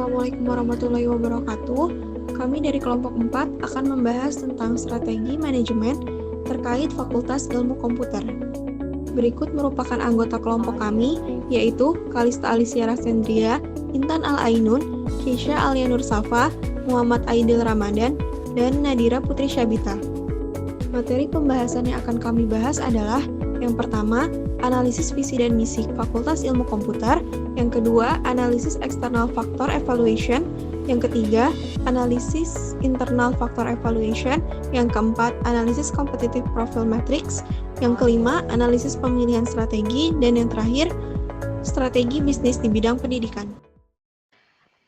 Assalamualaikum warahmatullahi wabarakatuh. Kami dari kelompok 4 akan membahas tentang strategi manajemen terkait Fakultas Ilmu Komputer. Berikut merupakan anggota kelompok kami, yaitu Kalista Alicia Rasendria, Intan Al-Ainun, Keisha Alia Nur Safa, Muhammad Aidil Ramadan, dan Nadira Putri Syabita. Materi pembahasan yang akan kami bahas adalah yang pertama, analisis visi dan misi Fakultas Ilmu Komputer. Yang kedua, analisis external factor evaluation. Yang ketiga, analisis internal factor evaluation. Yang keempat, analisis competitive profile matrix. Yang kelima, analisis pemilihan strategi. Dan yang terakhir, strategi bisnis di bidang pendidikan.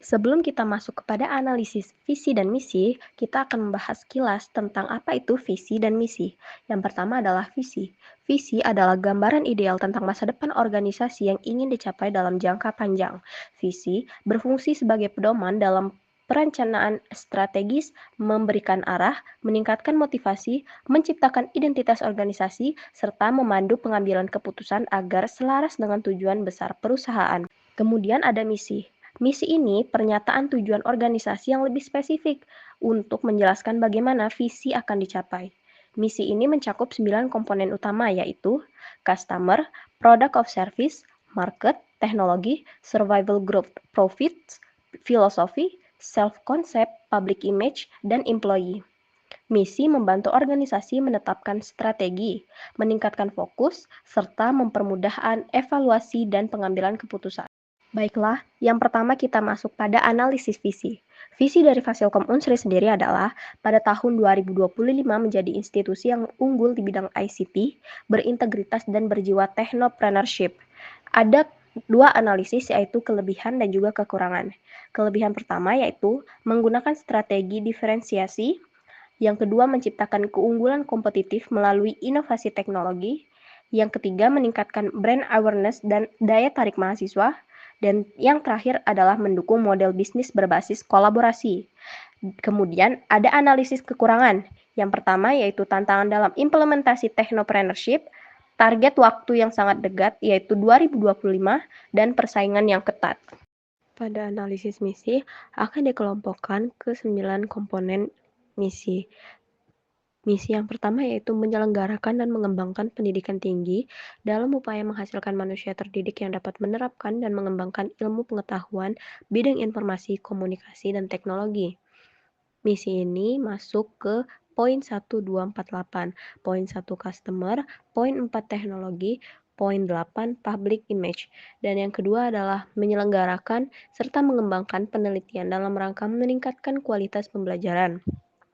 Sebelum kita masuk kepada analisis visi dan misi, kita akan membahas kilas tentang apa itu visi dan misi. Yang pertama adalah visi. Visi adalah gambaran ideal tentang masa depan organisasi yang ingin dicapai dalam jangka panjang. Visi berfungsi sebagai pedoman dalam perencanaan strategis, memberikan arah, meningkatkan motivasi, menciptakan identitas organisasi, serta memandu pengambilan keputusan agar selaras dengan tujuan besar perusahaan. Kemudian ada misi. Misi ini pernyataan tujuan organisasi yang lebih spesifik untuk menjelaskan bagaimana visi akan dicapai. Misi ini mencakup 9 komponen utama yaitu customer, product of service, market, teknologi, survival growth profits, filosofi, self-concept, public image, dan employee. Misi membantu organisasi menetapkan strategi, meningkatkan fokus, serta mempermudah evaluasi dan pengambilan keputusan. Baiklah, yang pertama kita masuk pada analisis visi. Visi dari Fasilkom Unsri sendiri adalah pada tahun 2025 menjadi institusi yang unggul di bidang ICT, berintegritas dan berjiwa technopreneurship. Ada dua analisis yaitu kelebihan dan juga kekurangan. Kelebihan pertama yaitu menggunakan strategi diferensiasi, yang kedua menciptakan keunggulan kompetitif melalui inovasi teknologi, yang ketiga meningkatkan brand awareness dan daya tarik mahasiswa, dan yang terakhir adalah mendukung model bisnis berbasis kolaborasi. Kemudian ada analisis kekurangan. Yang pertama yaitu tantangan dalam implementasi technopreneurship, target waktu yang sangat dekat yaitu 2025 dan persaingan yang ketat. Pada analisis misi akan dikelompokkan ke 9 komponen misi. Misi yang pertama yaitu menyelenggarakan dan mengembangkan pendidikan tinggi dalam upaya menghasilkan manusia terdidik yang dapat menerapkan dan mengembangkan ilmu pengetahuan bidang informasi, komunikasi, dan teknologi. Misi ini masuk ke poin 1, 2, 4, 8, poin 1 customer, poin 4 teknologi, poin 8 public image, dan yang kedua adalah menyelenggarakan serta mengembangkan penelitian dalam rangka meningkatkan kualitas pembelajaran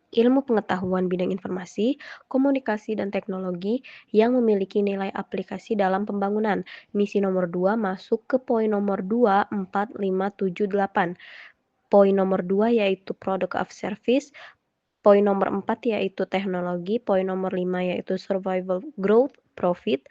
ilmu pengetahuan bidang informasi, komunikasi, dan teknologi yang memiliki nilai aplikasi dalam pembangunan. Misi nomor 2 masuk ke poin nomor 2, 4, 5, 7, 8. Poin nomor 2 yaitu product of service, poin nomor 4 yaitu teknologi, poin nomor 5 yaitu survival growth profit,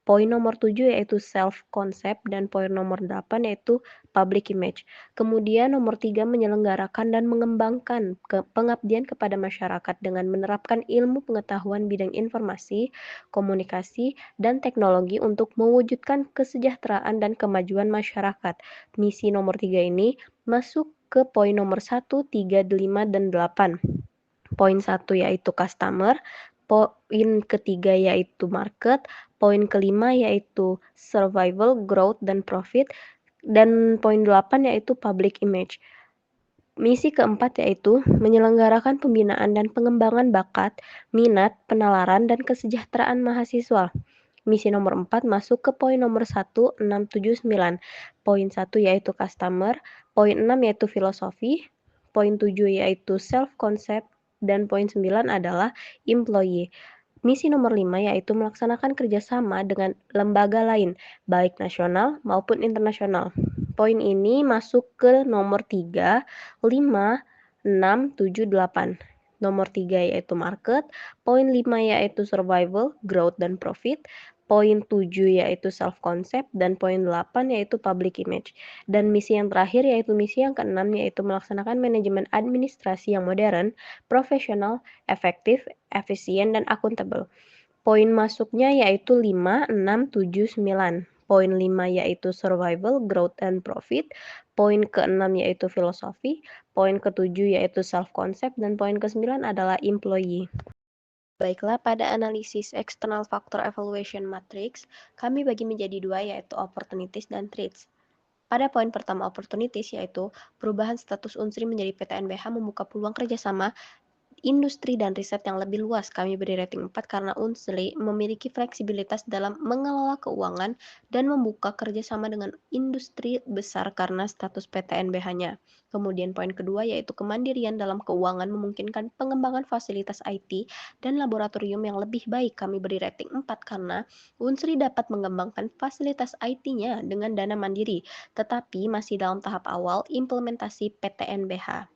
poin nomor 7 yaitu self-concept, dan poin nomor 8 yaitu public image. Kemudian nomor 3 menyelenggarakan dan mengembangkan pengabdian kepada masyarakat dengan menerapkan ilmu pengetahuan bidang informasi, komunikasi, dan teknologi untuk mewujudkan kesejahteraan dan kemajuan masyarakat. Misi nomor 3 ini masuk ke poin nomor 1, 3, 5, dan 8. Poin 1 yaitu customer, poin ketiga yaitu market, poin kelima yaitu survival, growth, dan profit, dan poin 8 yaitu public image. Misi keempat yaitu menyelenggarakan pembinaan dan pengembangan bakat, minat, penalaran, dan kesejahteraan mahasiswa. Misi nomor 4 masuk ke poin nomor 1, 6, 7, 9. Poin 1 yaitu customer, poin 6 yaitu filosofi, poin 7 yaitu self-concept, dan poin 9 adalah employee. Misi nomor 5 yaitu melaksanakan kerjasama dengan lembaga lain, baik nasional maupun internasional. Poin ini masuk ke nomor 3, 5, 6, 7, 8. Nomor 3 yaitu market, poin 5 yaitu survival, growth, dan profit, poin 7 yaitu self-concept, dan poin 8 yaitu public image. Dan misi yang terakhir yaitu misi yang keenam yaitu melaksanakan manajemen administrasi yang modern, profesional, efektif, efisien, dan akuntabel. Poin masuknya yaitu 5, 6, 7, 9. Poin 5 yaitu survival, growth, and profit. poin ke-6 yaitu filosofi, poin ke-7 yaitu self-concept, dan poin ke-9 adalah employee. Baiklah, pada analisis external factor evaluation matrix, kami bagi menjadi dua yaitu opportunities dan threats. Pada poin pertama opportunities yaitu perubahan status Unsri menjadi PTNBH membuka peluang kerjasama industri dan riset yang lebih luas. Kami beri rating 4 karena Unsri memiliki fleksibilitas dalam mengelola keuangan dan membuka kerjasama dengan industri besar karena status PTNBH-nya. Kemudian poin kedua yaitu kemandirian dalam keuangan memungkinkan pengembangan fasilitas IT dan laboratorium yang lebih baik. Kami beri rating 4 karena Unsri dapat mengembangkan fasilitas IT-nya dengan dana mandiri, tetapi masih dalam tahap awal implementasi PTNBH.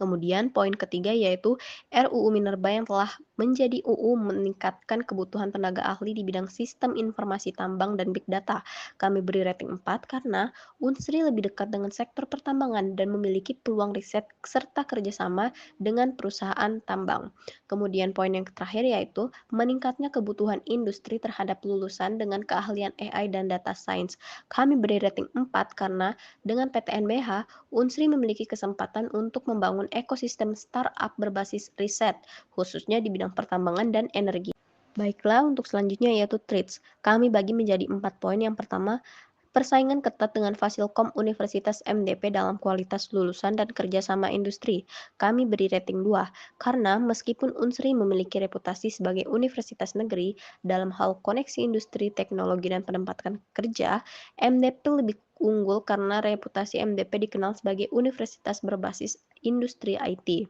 Kemudian poin ketiga yaitu RUU Minerba yang telah menjadi UU meningkatkan kebutuhan tenaga ahli di bidang sistem informasi tambang dan big data. Kami beri rating 4 karena Unsri lebih dekat dengan sektor pertambangan dan memiliki peluang riset serta kerjasama dengan perusahaan tambang. Kemudian poin yang terakhir yaitu meningkatnya kebutuhan industri terhadap lulusan dengan keahlian AI dan data science. Kami beri rating 4 karena dengan PTNBH, Unsri memiliki kesempatan untuk membangun ekosistem startup berbasis riset, khususnya di bidang pertambangan dan energi. Baiklah, untuk selanjutnya yaitu traits. Kami bagi menjadi 4 poin. Yang pertama, persaingan ketat dengan Fasilkom Universitas MDP dalam kualitas lulusan dan kerjasama industri. Kami beri rating 2, karena meskipun Unsri memiliki reputasi sebagai universitas negeri dalam hal koneksi industri, teknologi, dan penempatan kerja, MDP lebih unggul karena reputasi MDP dikenal sebagai universitas berbasis industri IT.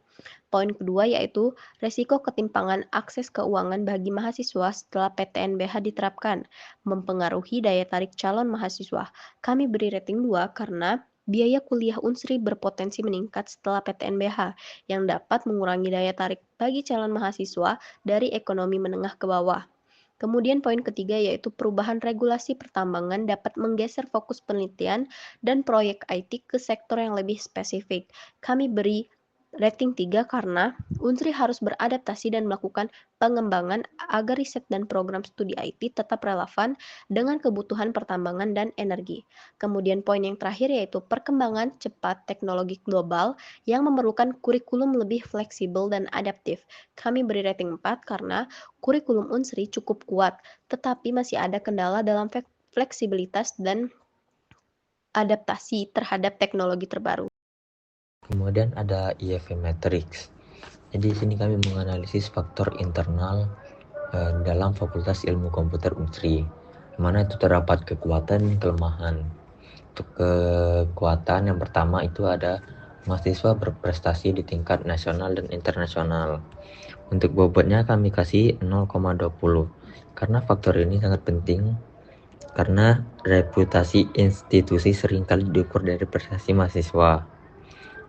Poin kedua yaitu resiko ketimpangan akses keuangan bagi mahasiswa setelah PTNBH diterapkan mempengaruhi daya tarik calon mahasiswa. Kami beri rating 2 karena biaya kuliah Unsri berpotensi meningkat setelah PTNBH yang dapat mengurangi daya tarik bagi calon mahasiswa dari ekonomi menengah ke bawah. Kemudian poin ketiga yaitu perubahan regulasi pertambangan dapat menggeser fokus penelitian dan proyek IT ke sektor yang lebih spesifik. Kami beri rating 3 karena Unsri harus beradaptasi dan melakukan pengembangan agar riset dan program studi IT tetap relevan dengan kebutuhan pertambangan dan energi. Kemudian poin yang terakhir yaitu perkembangan cepat teknologi global yang memerlukan kurikulum lebih fleksibel dan adaptif. Kami beri rating 4 karena kurikulum Unsri cukup kuat, tetapi masih ada kendala dalam fleksibilitas dan adaptasi terhadap teknologi terbaru. Kemudian ada IFM Matrix. Jadi di sini kami menganalisis faktor internal dalam Fakultas Ilmu Komputer Unsri, mana itu terdapat kekuatan dan kelemahan. Untuk kekuatan yang pertama itu ada mahasiswa berprestasi di tingkat nasional dan internasional. Untuk bobotnya kami kasih 0,20 karena faktor ini sangat penting karena reputasi institusi seringkali diukur dari prestasi mahasiswa.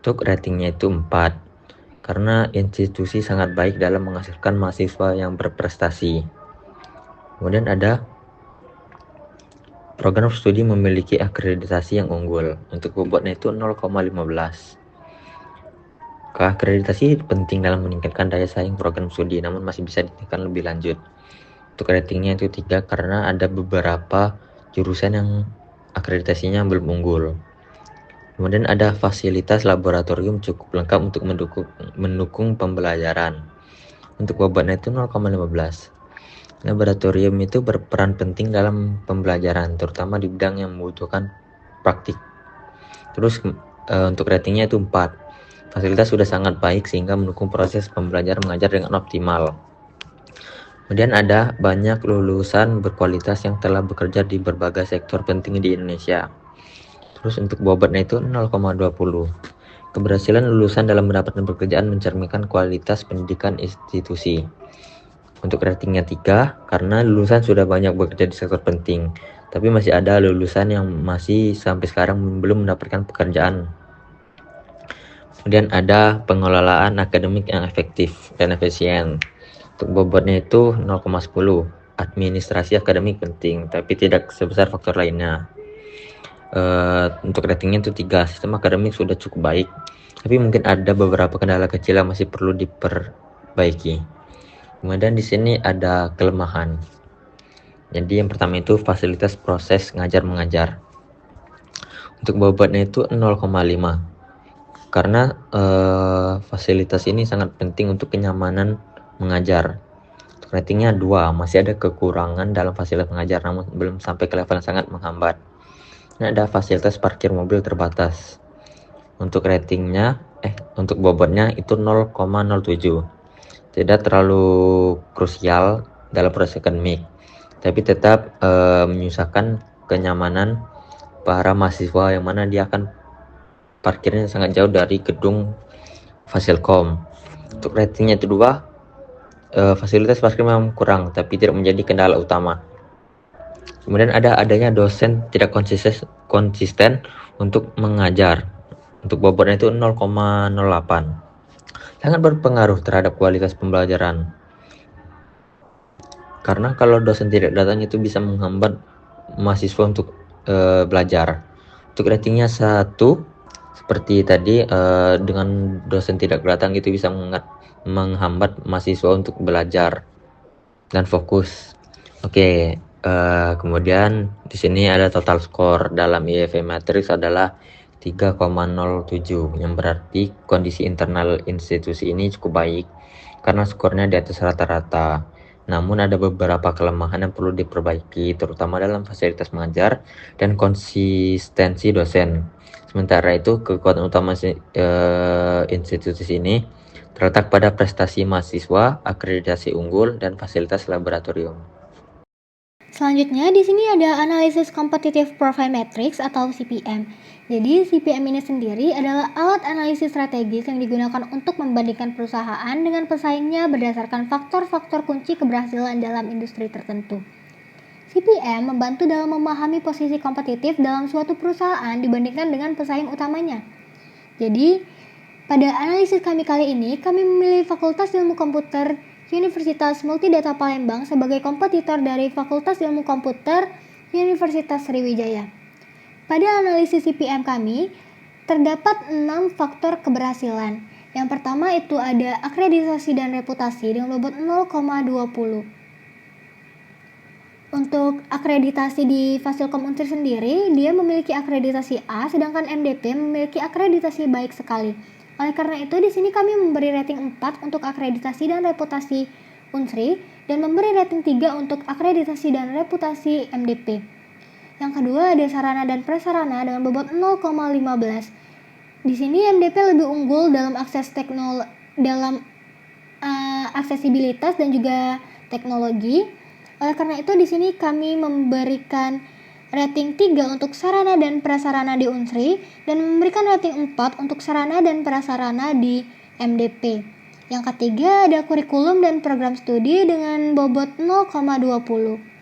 Untuk ratingnya itu 4 karena institusi sangat baik dalam menghasilkan mahasiswa yang berprestasi. Kemudian ada program studi memiliki akreditasi yang unggul. Untuk bobotnya itu 0,15. Akreditasi penting dalam meningkatkan daya saing program studi, namun masih bisa ditingkatkan lebih lanjut. Untuk ratingnya itu 3 karena ada beberapa jurusan yang akreditasinya belum unggul. Kemudian ada fasilitas laboratorium cukup lengkap untuk mendukung pembelajaran. Untuk bobotnya itu 0,15. Laboratorium itu berperan penting dalam pembelajaran, terutama di bidang yang membutuhkan praktik. Terus untuk ratingnya itu 4. Fasilitas sudah sangat baik sehingga mendukung proses pembelajaran mengajar dengan optimal. Kemudian ada banyak lulusan berkualitas yang telah bekerja di berbagai sektor penting di Indonesia. Terus untuk bobotnya itu 0,20. Keberhasilan lulusan dalam mendapatkan pekerjaan mencerminkan kualitas pendidikan institusi. Untuk ratingnya 3 karena lulusan sudah banyak bekerja di sektor penting, tapi masih ada lulusan yang masih sampai sekarang belum mendapatkan pekerjaan. Kemudian ada pengelolaan akademik yang efektif dan efisien. Untuk bobotnya itu 0,10. Administrasi akademik penting, tapi tidak sebesar faktor lainnya. Untuk ratingnya itu 3. Sistem akademik sudah cukup baik, tapi mungkin ada beberapa kendala kecil yang masih perlu diperbaiki. Kemudian di sini ada kelemahan. Jadi yang pertama itu fasilitas proses ngajar mengajar. Untuk bobotnya itu 0,5 karena fasilitas ini sangat penting untuk kenyamanan mengajar. Untuk ratingnya 2, masih ada kekurangan dalam fasilitas mengajar namun belum sampai ke level yang sangat menghambat. Ini ada fasilitas parkir mobil terbatas. Untuk untuk bobotnya itu 0,07. Tidak terlalu krusial dalam proses akademik, tapi tetap menyusahkan kenyamanan para mahasiswa yang mana dia akan parkirnya sangat jauh dari gedung Fasilkom. Untuk ratingnya itu 2, fasilitas parkir memang kurang tapi tidak menjadi kendala utama. Kemudian adanya dosen tidak konsisten untuk mengajar. Untuk bobotnya itu 0,08. Sangat berpengaruh terhadap kualitas pembelajaran. Karena kalau dosen tidak datang itu bisa menghambat mahasiswa untuk belajar. Untuk ratingnya 1, seperti tadi dengan dosen tidak datang itu bisa menghambat mahasiswa untuk belajar dan fokus. Oke, kemudian di sini ada total skor dalam IEV matrix adalah 3,07 yang berarti kondisi internal institusi ini cukup baik karena skornya di atas rata-rata. Namun ada beberapa kelemahan yang perlu diperbaiki terutama dalam fasilitas mengajar dan konsistensi dosen. Sementara itu kekuatan utama institusi ini terletak pada prestasi mahasiswa, akreditasi unggul, dan fasilitas laboratorium. Selanjutnya di sini ada analisis competitive profile matrix atau CPM. Jadi CPM ini sendiri adalah alat analisis strategis yang digunakan untuk membandingkan perusahaan dengan pesaingnya berdasarkan faktor-faktor kunci keberhasilan dalam industri tertentu. CPM membantu dalam memahami posisi kompetitif dalam suatu perusahaan dibandingkan dengan pesaing utamanya. Jadi, pada analisis kami kali ini, kami memilih Fakultas Ilmu Komputer Universitas Multidata Palembang sebagai kompetitor dari Fakultas Ilmu Komputer Universitas Sriwijaya. Pada analisis CPM kami, terdapat 6 faktor keberhasilan. Yang pertama itu ada akreditasi dan reputasi dengan bobot 0,20. Untuk akreditasi di Fasilkom Unsri sendiri, dia memiliki akreditasi A, sedangkan MDP memiliki akreditasi baik sekali. Oleh karena itu, di sini kami memberi rating 4 untuk akreditasi dan reputasi Unsri dan memberi rating 3 untuk akreditasi dan reputasi MDP. Yang kedua ada sarana dan prasarana dengan bobot 0,15. Di sini MDP lebih unggul dalam aksesibilitas dan juga teknologi. Oleh karena itu di sini kami memberikan rating 3 untuk sarana dan prasarana di Unsri dan memberikan rating 4 untuk sarana dan prasarana di MDP. Yang ketiga ada kurikulum dan program studi dengan bobot 0,20.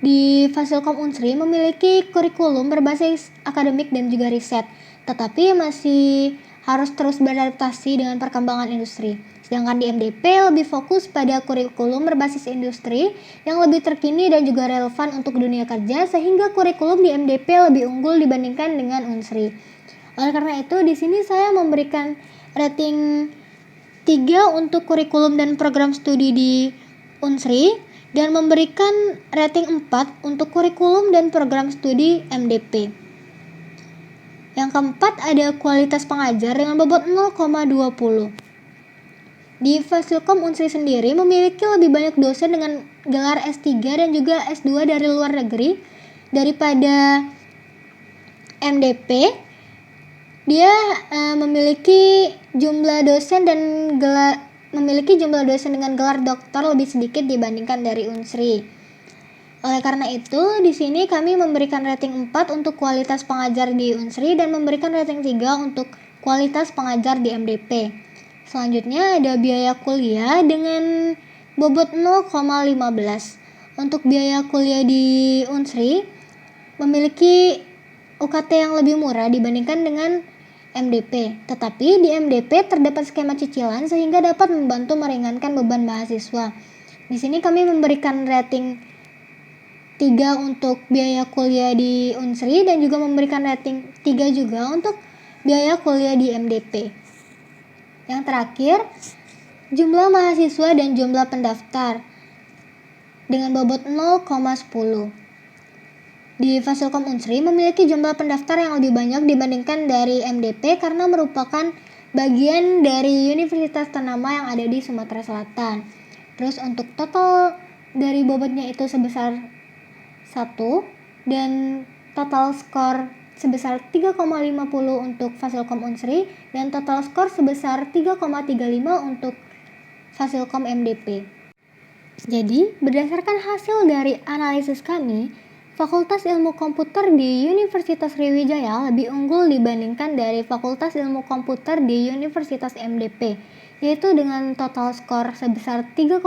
Di Fasilkom Unsri memiliki kurikulum berbasis akademik dan juga riset, tetapi masih harus terus beradaptasi dengan perkembangan industri. Sedangkan di MDP lebih fokus pada kurikulum berbasis industri yang lebih terkini dan juga relevan untuk dunia kerja, sehingga kurikulum di MDP lebih unggul dibandingkan dengan Unsri. Oleh karena itu, di sini saya memberikan rating 3 untuk kurikulum dan program studi di Unsri dan memberikan rating 4 untuk kurikulum dan program studi MDP. Yang keempat ada kualitas pengajar dengan bobot 0,20. Di Fasilkom Unsri sendiri memiliki lebih banyak dosen dengan gelar S3 dan juga S2 dari luar negeri daripada MDP. Dia memiliki jumlah dosen dengan gelar doktor lebih sedikit dibandingkan dari Unsri. Oleh karena itu, di sini kami memberikan rating 4 untuk kualitas pengajar di Unsri dan memberikan rating 3 untuk kualitas pengajar di MDP. Selanjutnya ada biaya kuliah dengan bobot 0,15. Untuk biaya kuliah di Unsri memiliki UKT yang lebih murah dibandingkan dengan MDP. Tetapi di MDP terdapat skema cicilan sehingga dapat membantu meringankan beban mahasiswa. Di sini kami memberikan rating 3 untuk biaya kuliah di Unsri dan juga memberikan rating 3 juga untuk biaya kuliah di MDP. Yang terakhir, jumlah mahasiswa dan jumlah pendaftar dengan bobot 0,10. di Fasilkom Unsri memiliki jumlah pendaftar yang lebih banyak dibandingkan dari MDP karena merupakan bagian dari universitas ternama yang ada di Sumatera Selatan. Terus untuk total dari bobotnya itu sebesar 1 dan total skor sebesar 3,50 untuk Fasilkom Unsri dan total skor sebesar 3,35 untuk Fasilkom MDP. Jadi, berdasarkan hasil dari analisis kami, Fakultas Ilmu Komputer di Universitas Sriwijaya lebih unggul dibandingkan dari Fakultas Ilmu Komputer di Universitas MDP, yaitu dengan total skor sebesar 3,50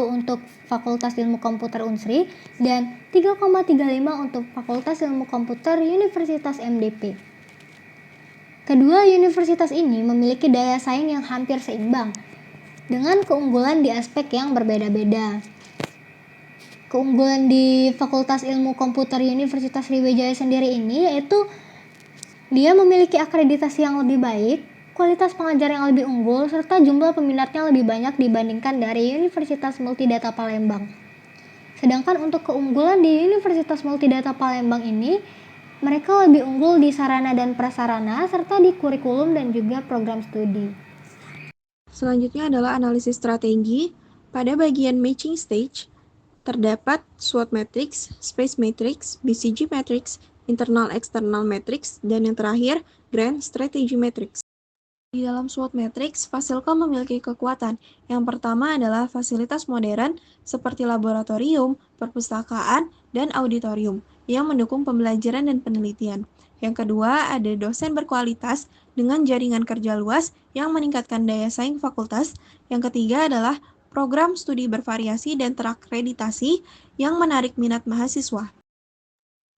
untuk Fakultas Ilmu Komputer Unsri dan 3,35 untuk Fakultas Ilmu Komputer Universitas MDP. Kedua universitas ini memiliki daya saing yang hampir seimbang, dengan keunggulan di aspek yang berbeda-beda. Keunggulan di Fakultas Ilmu Komputer Universitas Sriwijaya sendiri ini yaitu dia memiliki akreditasi yang lebih baik, kualitas pengajar yang lebih unggul, serta jumlah peminatnya lebih banyak dibandingkan dari Universitas Multidata Palembang. Sedangkan untuk keunggulan di Universitas Multidata Palembang ini, mereka lebih unggul di sarana dan prasarana, serta di kurikulum dan juga program studi. Selanjutnya adalah analisis strategi. Pada bagian matching stage, terdapat SWOT matrix, space matrix, BCG matrix, internal external matrix, dan yang terakhir, grand strategy matrix. Di dalam SWOT matrix, Fasilkom memiliki kekuatan. Yang pertama adalah fasilitas modern seperti laboratorium, perpustakaan, dan auditorium yang mendukung pembelajaran dan penelitian. Yang kedua, ada dosen berkualitas dengan jaringan kerja luas yang meningkatkan daya saing fakultas. Yang ketiga adalah program studi bervariasi dan terakreditasi yang menarik minat mahasiswa.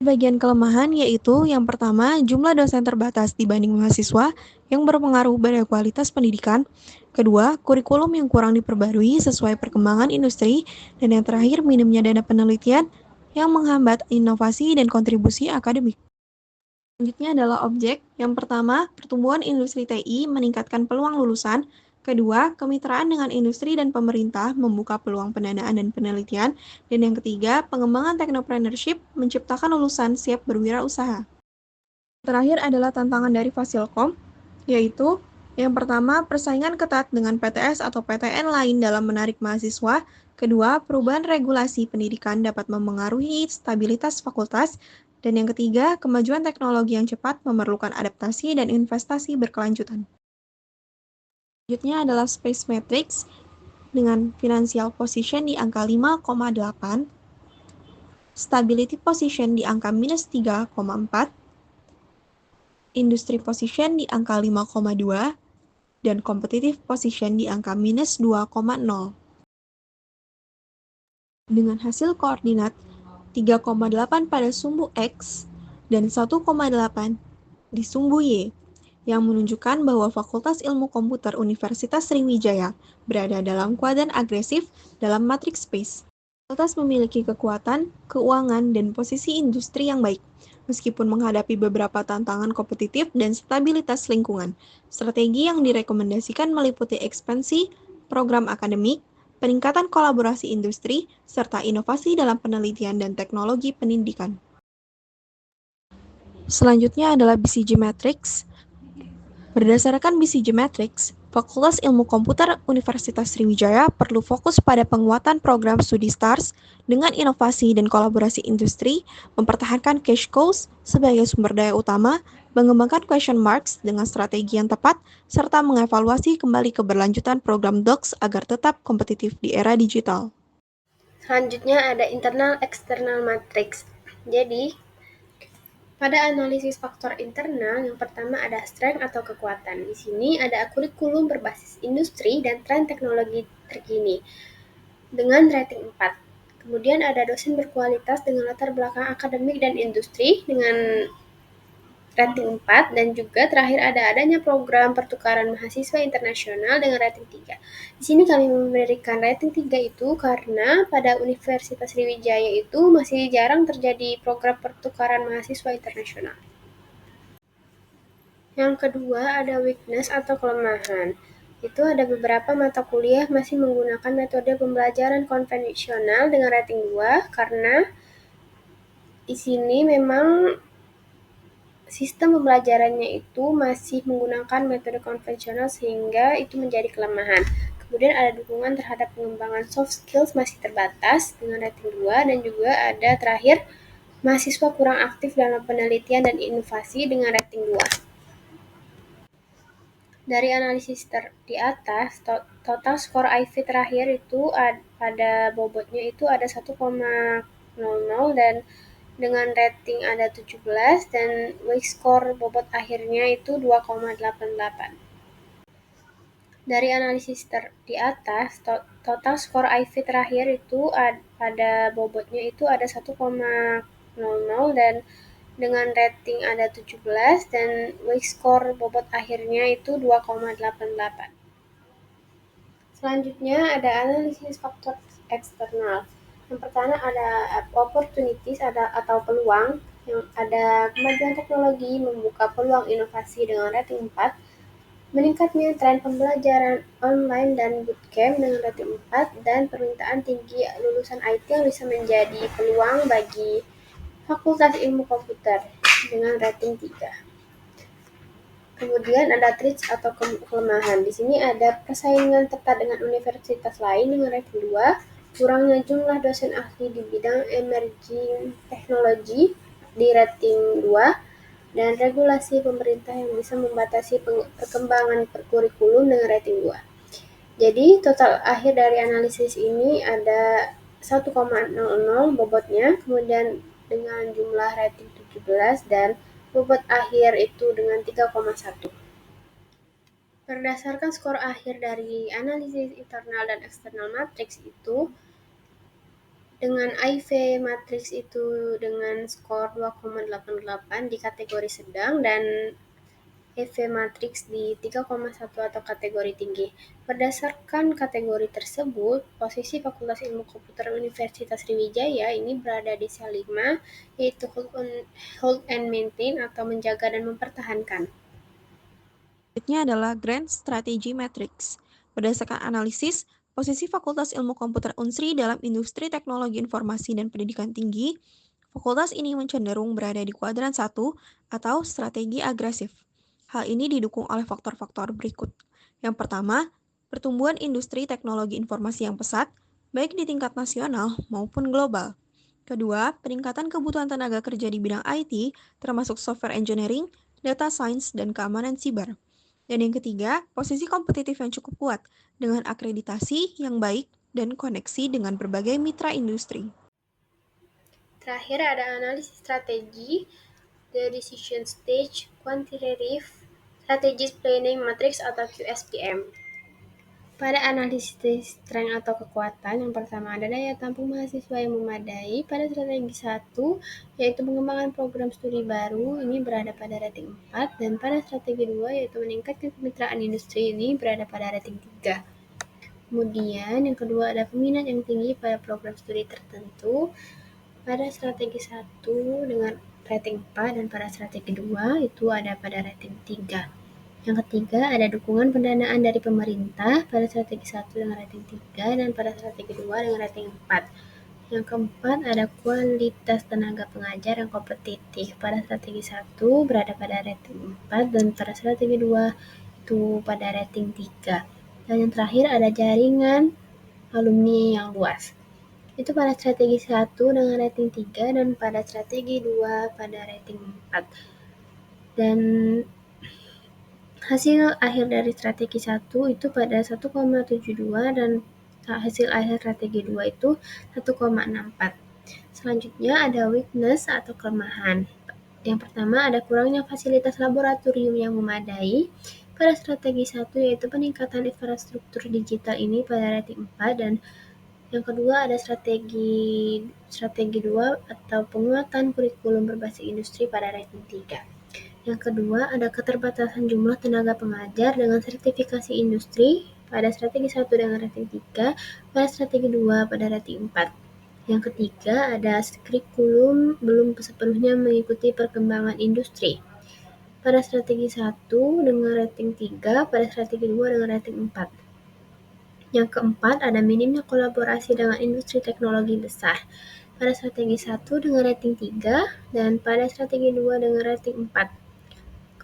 Bagian kelemahan yaitu yang pertama, jumlah dosen terbatas dibanding mahasiswa yang berpengaruh pada kualitas pendidikan. Kedua, kurikulum yang kurang diperbarui sesuai perkembangan industri. Dan yang terakhir, minimnya dana penelitian yang menghambat inovasi dan kontribusi akademik. Selanjutnya adalah objek. Yang pertama, pertumbuhan industri TI meningkatkan peluang lulusan. Kedua, kemitraan dengan industri dan pemerintah membuka peluang pendanaan dan penelitian. Dan yang ketiga, pengembangan technopreneurship menciptakan lulusan siap berwirausaha. Terakhir adalah tantangan dari Fasilkom, yaitu yang pertama, persaingan ketat dengan PTS atau PTN lain dalam menarik mahasiswa. Kedua, perubahan regulasi pendidikan dapat memengaruhi stabilitas fakultas. Dan yang ketiga, kemajuan teknologi yang cepat memerlukan adaptasi dan investasi berkelanjutan. Selanjutnya adalah space matrix dengan financial position di angka 5,8, stability position di angka minus 3,4, industry position di angka 5,2, dan competitive position di angka minus 2,0. Dengan hasil koordinat 3,8 pada sumbu X dan 1,8 di sumbu Y, yang menunjukkan bahwa Fakultas Ilmu Komputer Universitas Sriwijaya berada dalam kuadran agresif dalam matriks space. Fakultas memiliki kekuatan, keuangan, dan posisi industri yang baik, meskipun menghadapi beberapa tantangan kompetitif dan stabilitas lingkungan. Strategi yang direkomendasikan meliputi ekspansi program akademik, peningkatan kolaborasi industri, serta inovasi dalam penelitian dan teknologi pendidikan. Selanjutnya adalah BCG Matrix. Berdasarkan BCG Matrix, Fakultas Ilmu Komputer Universitas Sriwijaya perlu fokus pada penguatan program studi STARS dengan inovasi dan kolaborasi industri, mempertahankan cash cows sebagai sumber daya utama, mengembangkan question marks dengan strategi yang tepat, serta mengevaluasi kembali keberlanjutan program DOCS agar tetap kompetitif di era digital. Selanjutnya ada internal external matrix. Jadi, pada analisis faktor internal, yang pertama ada strength atau kekuatan. Di sini ada kurikulum berbasis industri dan tren teknologi terkini dengan rating 4. Kemudian ada dosen berkualitas dengan latar belakang akademik dan industri dengan rating 4, dan juga terakhir ada adanya program pertukaran mahasiswa internasional dengan rating 3. Di sini kami memberikan rating 3 itu karena pada Universitas Sriwijaya itu masih jarang terjadi program pertukaran mahasiswa internasional. Yang kedua ada weakness atau kelemahan. Itu ada beberapa mata kuliah masih menggunakan metode pembelajaran konvensional dengan rating 2 karena Di sini memang sistem pembelajarannya itu masih menggunakan metode konvensional sehingga itu menjadi kelemahan. Kemudian ada dukungan terhadap pengembangan soft skills masih terbatas dengan rating 2 dan juga ada terakhir mahasiswa kurang aktif dalam penelitian dan inovasi dengan rating 2. Dari analisis di atas, total skor IV terakhir itu pada bobotnya itu ada 1,00 dan dengan rating ada 17 dan weak score bobot akhirnya itu 2,88. Dari analisis di atas, total skor IV terakhir itu pada bobotnya itu ada 1,00 dan dengan rating ada 17 dan weak score bobot akhirnya itu 2,88. Selanjutnya ada analisis faktor eksternal. Yang pertama ada opportunities atau peluang, yang ada kemajuan teknologi membuka peluang inovasi dengan rating 4, meningkatnya tren pembelajaran online dan bootcamp dengan rating 4, dan permintaan tinggi lulusan IT yang bisa menjadi peluang bagi Fakultas Ilmu Komputer dengan rating 3. Kemudian ada traits atau kelemahan. Di sini ada persaingan ketat dengan universitas lain dengan rating 2, kurangnya jumlah dosen ahli di bidang emerging teknologi di rating 2, dan regulasi pemerintah yang bisa membatasi perkembangan kurikulum dengan rating 2. Jadi total akhir dari analisis ini ada 1,00 bobotnya, kemudian dengan jumlah rating 17 dan bobot akhir itu dengan 3,1. Berdasarkan skor akhir dari analisis internal dan eksternal matriks itu, dengan IV matriks itu dengan skor 2,88 di kategori sedang dan EV matriks di 3,1 atau kategori tinggi. Berdasarkan kategori tersebut, posisi Fakultas Ilmu Komputer Universitas Sriwijaya ini berada di sel 5, yaitu hold and maintain atau menjaga dan mempertahankan. Selanjutnya adalah Grand Strategy Matrix. Berdasarkan analisis, posisi Fakultas Ilmu Komputer Unsri dalam industri teknologi informasi dan pendidikan tinggi, fakultas ini cenderung berada di kuadran 1 atau strategi agresif. Hal ini didukung oleh faktor-faktor berikut. Yang pertama, pertumbuhan industri teknologi informasi yang pesat, baik di tingkat nasional maupun global. Kedua, peningkatan kebutuhan tenaga kerja di bidang IT, termasuk software engineering, data science, dan keamanan siber. Dan yang ketiga, posisi kompetitif yang cukup kuat, dengan akreditasi yang baik dan koneksi dengan berbagai mitra industri. Terakhir ada analisis strategi, the decision stage, quantitative, strategic planning matrix atau QSPM. Pada analisis strength atau kekuatan, yang pertama ada daya tampung mahasiswa yang memadai. Pada strategi 1, yaitu pengembangan program studi baru, ini berada pada rating 4, dan pada strategi 2, yaitu meningkatkan kemitraan industri, ini berada pada rating 3. Kemudian yang kedua ada peminat yang tinggi pada program studi tertentu. Pada strategi 1 dengan rating 4 dan pada strategi 2 itu ada pada rating 3. Yang ketiga ada dukungan pendanaan dari pemerintah pada strategi 1 dengan rating 3 dan pada strategi 2 dengan rating 4. Yang keempat ada kualitas tenaga pengajar yang kompetitif. Pada strategi 1 berada pada rating 4 dan pada strategi 2 itu pada rating 3. Dan yang terakhir ada jaringan alumni yang luas. Itu pada strategi 1 dengan rating 3 dan pada strategi 2 pada rating 4. Dan hasil akhir dari strategi 1 itu pada 1,72 dan hasil akhir strategi 2 itu 1,64. Selanjutnya ada weakness atau kelemahan. Yang pertama ada kurangnya fasilitas laboratorium yang memadai. Pada strategi 1 yaitu peningkatan infrastruktur digital ini pada rating 4 dan yang kedua ada strategi 2 atau penguatan kurikulum berbasis industri pada rating 3. Yang kedua ada keterbatasan jumlah tenaga pengajar dengan sertifikasi industri pada strategi 1 dengan rating 3, pada strategi 2 pada rating 4. Yang ketiga ada kurikulum belum sepenuhnya mengikuti perkembangan industri. Pada strategi 1 dengan rating 3, pada strategi 2 dengan rating 4. Yang keempat, ada minimnya kolaborasi dengan industri teknologi besar. pada strategi 1 dengan rating 3, dan pada strategi 2 dengan rating 4.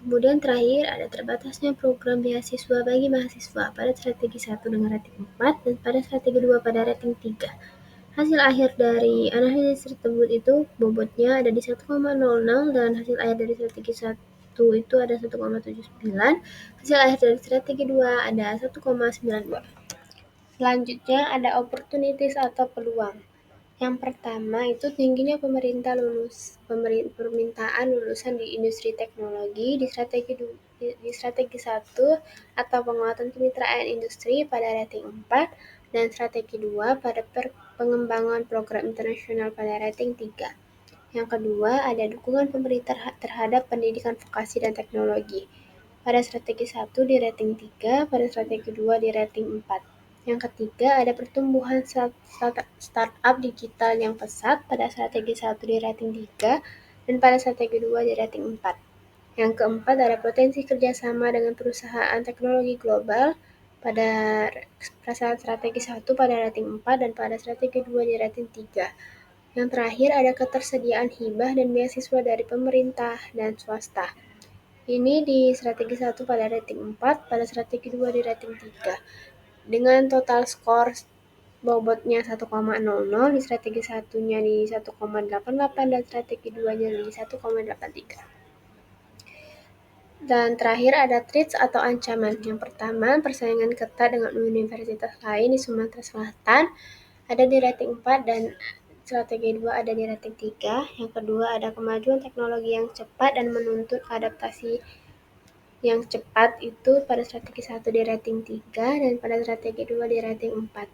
Kemudian terakhir ada terbatasnya program beasiswa bagi mahasiswa pada strategi 1 dengan rating 4 dan pada strategi 2 pada rating 3. Hasil akhir dari analisis tersebut itu bobotnya ada di 1,00 dan hasil akhir dari strategi 1 itu ada 1,79, hasil akhir dari strategi 2 ada 1,92. Selanjutnya ada opportunities atau peluang. Yang pertama itu tingginya permintaan lulusan di industri teknologi di strategi 1 atau penguatan kemitraan industri pada rating 4 dan strategi 2 pada pengembangan program internasional pada rating 3. Yang kedua ada dukungan pemerintah terhadap pendidikan vokasi dan teknologi. Pada strategi 1 di rating 3, pada strategi 2 di rating 4. Yang ketiga, ada pertumbuhan startup digital yang pesat pada strategi 1 di rating 3 dan pada strategi 2 di rating 4. Yang keempat, ada potensi kerjasama dengan perusahaan teknologi global pada strategi 1 pada rating 4 dan pada strategi 2 di rating 3. Yang terakhir, ada ketersediaan hibah dan beasiswa dari pemerintah dan swasta. Ini di strategi 1 pada rating 4, pada strategi 2 di rating 3. Dengan total skor bobotnya 1,00, di strategi 1-nya di 1,88 dan strategi 2-nya di 1,83. Dan terakhir ada threats atau ancaman. Yang pertama, persaingan ketat dengan universitas lain di Sumatera Selatan ada di rating 4 dan strategi 2 ada di rating 3. Yang kedua, ada kemajuan teknologi yang cepat dan menuntut adaptasi yang cepat itu pada strategi 1 di rating 3 dan pada strategi 2 di rating 4.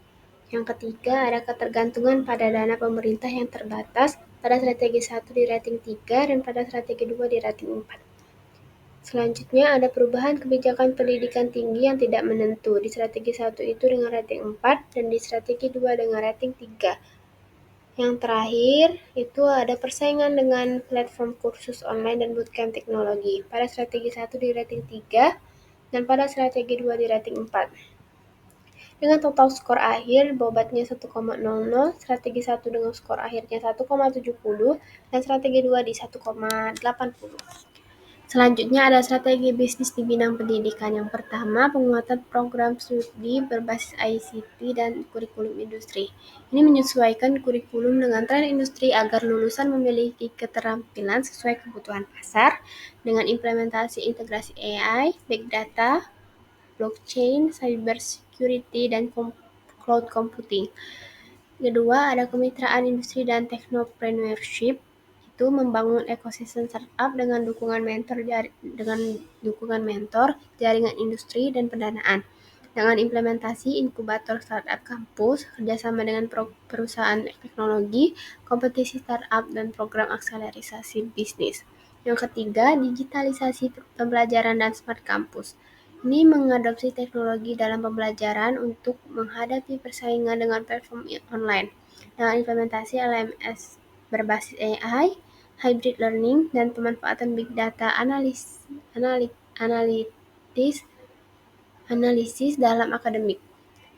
Yang ketiga, ada ketergantungan pada dana pemerintah yang terbatas pada strategi 1 di rating 3 dan pada strategi 2 di rating 4. Selanjutnya, ada perubahan kebijakan pendidikan tinggi yang tidak menentu di strategi 1 itu dengan rating 4 dan di strategi 2 dengan rating 3. Yang terakhir, itu ada persaingan dengan platform kursus online dan bootcamp teknologi. Pada strategi 1 di rating 3 dan pada strategi 2 di rating 4. Dengan total skor akhir bobotnya 1,00, strategi 1 dengan skor akhirnya 1,70 dan strategi 2 di 1,80. Selanjutnya ada strategi bisnis di bidang pendidikan. Yang pertama, penguatan program studi berbasis ICT dan kurikulum industri. Ini menyesuaikan kurikulum dengan tren industri agar lulusan memiliki keterampilan sesuai kebutuhan pasar dengan implementasi integrasi AI, big data, blockchain, cyber security, dan cloud computing. Kedua, ada kemitraan industri dan technopreneurship, itu membangun ekosistem startup dengan dukungan mentor, jaringan industri dan pendanaan. Dengan implementasi inkubator startup kampus, kerjasama dengan perusahaan teknologi, kompetisi startup dan program akselerasi bisnis. Yang ketiga, digitalisasi pembelajaran dan smart campus. Ini mengadopsi teknologi dalam pembelajaran untuk menghadapi persaingan dengan platform online. Dengan implementasi LMS berbasis AI, hybrid learning, dan pemanfaatan big data analisis dalam akademik.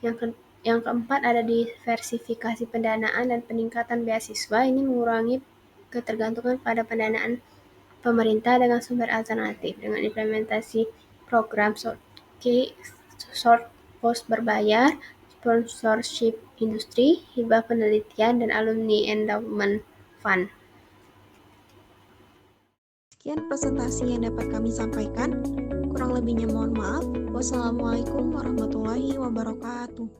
Yang keempat ada diversifikasi pendanaan dan peningkatan beasiswa. Ini mengurangi ketergantungan pada pendanaan pemerintah dengan sumber alternatif dengan implementasi program short post berbayar, sponsorship industri, hibah penelitian, dan alumni endowment fund. Sekian presentasi yang dapat kami sampaikan. Kurang lebihnya mohon maaf. Wassalamualaikum warahmatullahi wabarakatuh.